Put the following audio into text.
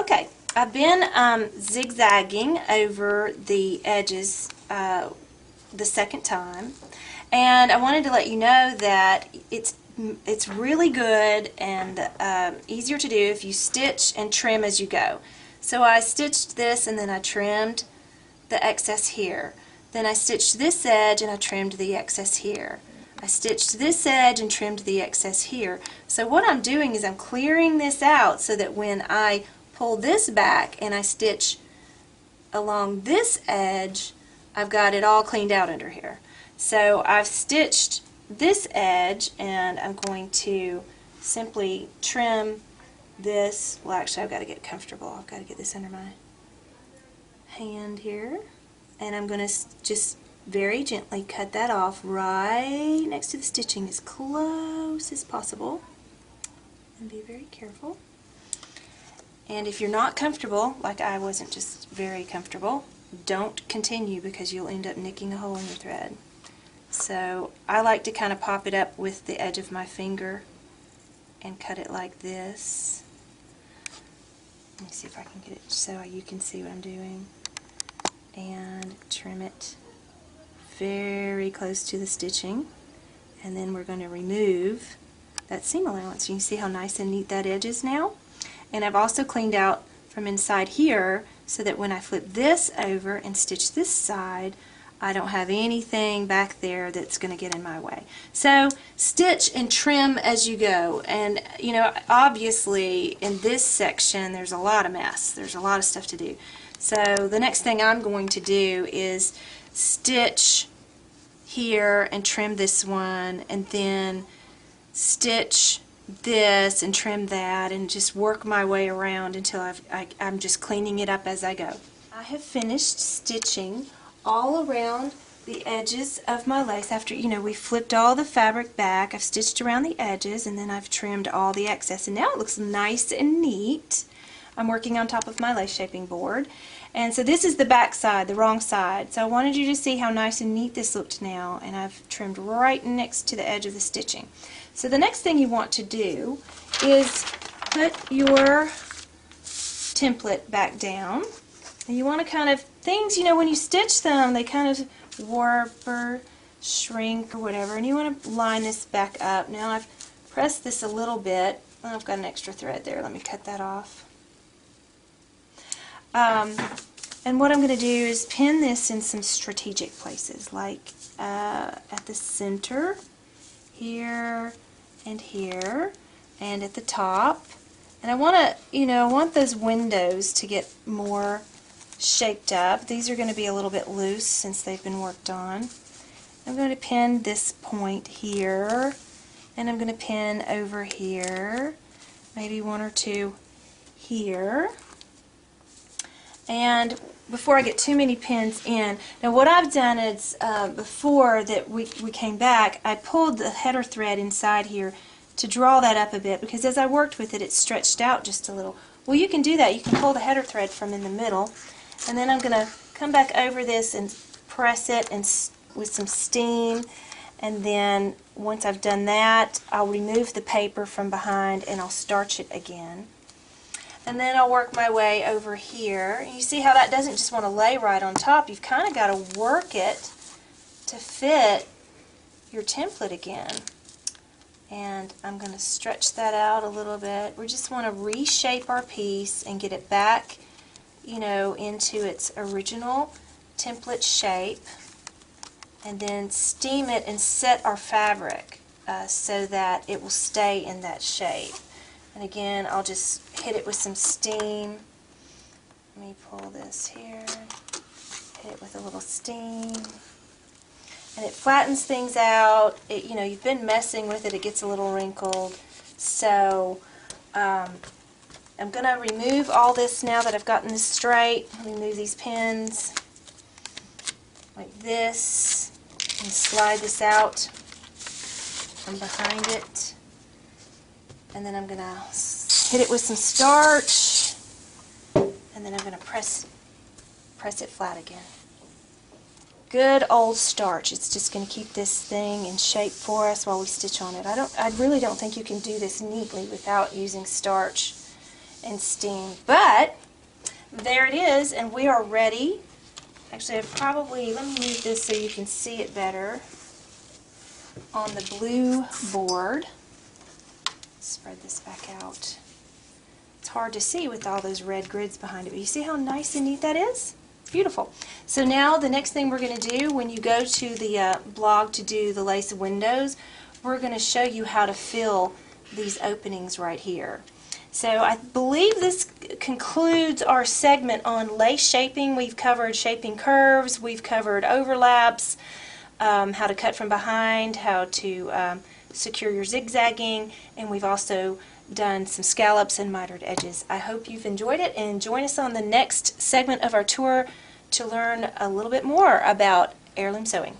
Okay, I've been zigzagging over the edges the second time, and I wanted to let you know that it's really good and easier to do if you stitch and trim as you go. So I stitched this and then I trimmed the excess here. Then I stitched this edge and I trimmed the excess here. I stitched this edge and trimmed the excess here. So what I'm doing is I'm clearing this out so that when I pull this back and I stitch along this edge, I've got it all cleaned out under here. So I've stitched this edge and I'm going to simply trim this. Well, actually I've got to get comfortable. I've got to get this under my hand here, and I'm going to just very gently cut that off right next to the stitching as close as possible, and be very careful. And if you're not comfortable, like I wasn't just very comfortable, don't continue because you'll end up nicking a hole in your thread. So I like to kind of pop it up with the edge of my finger and cut it like this. Let me see if I can get it so you can see what I'm doing. And trim it very close to the stitching, and then we're going to remove that seam allowance. You can see how nice and neat that edge is now. And I've also cleaned out from inside here so that when I flip this over and stitch this side, I don't have anything back there that's going to get in my way. So stitch and trim as you go. And you know, obviously in this section there's a lot of mess. There's a lot of stuff to do. So the next thing I'm going to do is stitch here and trim this one, and then stitch this and trim that, and just work my way around until I'm just cleaning it up as I go. I have finished stitching all around the edges of my lace. After, you know, we flipped all the fabric back, I've stitched around the edges, and then I've trimmed all the excess, and now it looks nice and neat. I'm working on top of my lace shaping board, and so this is the back side, the wrong side. So I wanted you to see how nice and neat this looked now, and I've trimmed right next to the edge of the stitching. So the next thing you want to do is put your template back down, and you want to kind of, things, you know, when you stitch them, they kind of warp or shrink or whatever, and you want to line this back up. Now I've pressed this a little bit. Oh, I've got an extra thread there. Let me cut that off. And what I'm going to do is pin this in some strategic places, like at the center, here, and here, and at the top. And I want to, you know, I want those windows to get more shaped up. These are going to be a little bit loose since they've been worked on. I'm going to pin this point here, and I'm going to pin over here, maybe one or two here. And before I get too many pins in, now what I've done is before that we came back, I pulled the header thread inside here to draw that up a bit, because as I worked with it, it stretched out just a little. Well, you can do that. You can pull the header thread from in the middle, and then I'm going to come back over this and press it and with some steam, and then once I've done that, I'll remove the paper from behind and I'll starch it again. And then I'll work my way over here. And you see how that doesn't just want to lay right on top. You've kind of got to work it to fit your template again. And I'm going to stretch that out a little bit. We just want to reshape our piece and get it back, you know, into its original template shape. And then steam it and set our fabric so that it will stay in that shape. And again, I'll just hit it with some steam. Let me pull this here, hit it with a little steam. And it flattens things out. It, you know, you've been messing with it, it gets a little wrinkled. So I'm going to remove all this now that I've gotten this straight. Remove these pins like this, and slide this out from behind it. And then I'm going to hit it with some starch, and then I'm going to press it flat again. Good old starch. It's just going to keep this thing in shape for us while we stitch on it. I really don't think you can do this neatly without using starch and steam. But there it is, and we are ready. Actually, let me move this so you can see it better on the blue board. Spread this back out. It's hard to see with all those red grids behind it, but you see how nice and neat that is? Beautiful. So now the next thing we're going to do when you go to the blog to do the lace windows, we're going to show you how to fill these openings right here. So I believe this concludes our segment on lace shaping. We've covered shaping curves, we've covered overlaps, how to cut from behind, how to secure your zigzagging, and we've also done some scallops and mitered edges. I hope you've enjoyed it, and join us on the next segment of our tour to learn a little bit more about heirloom sewing.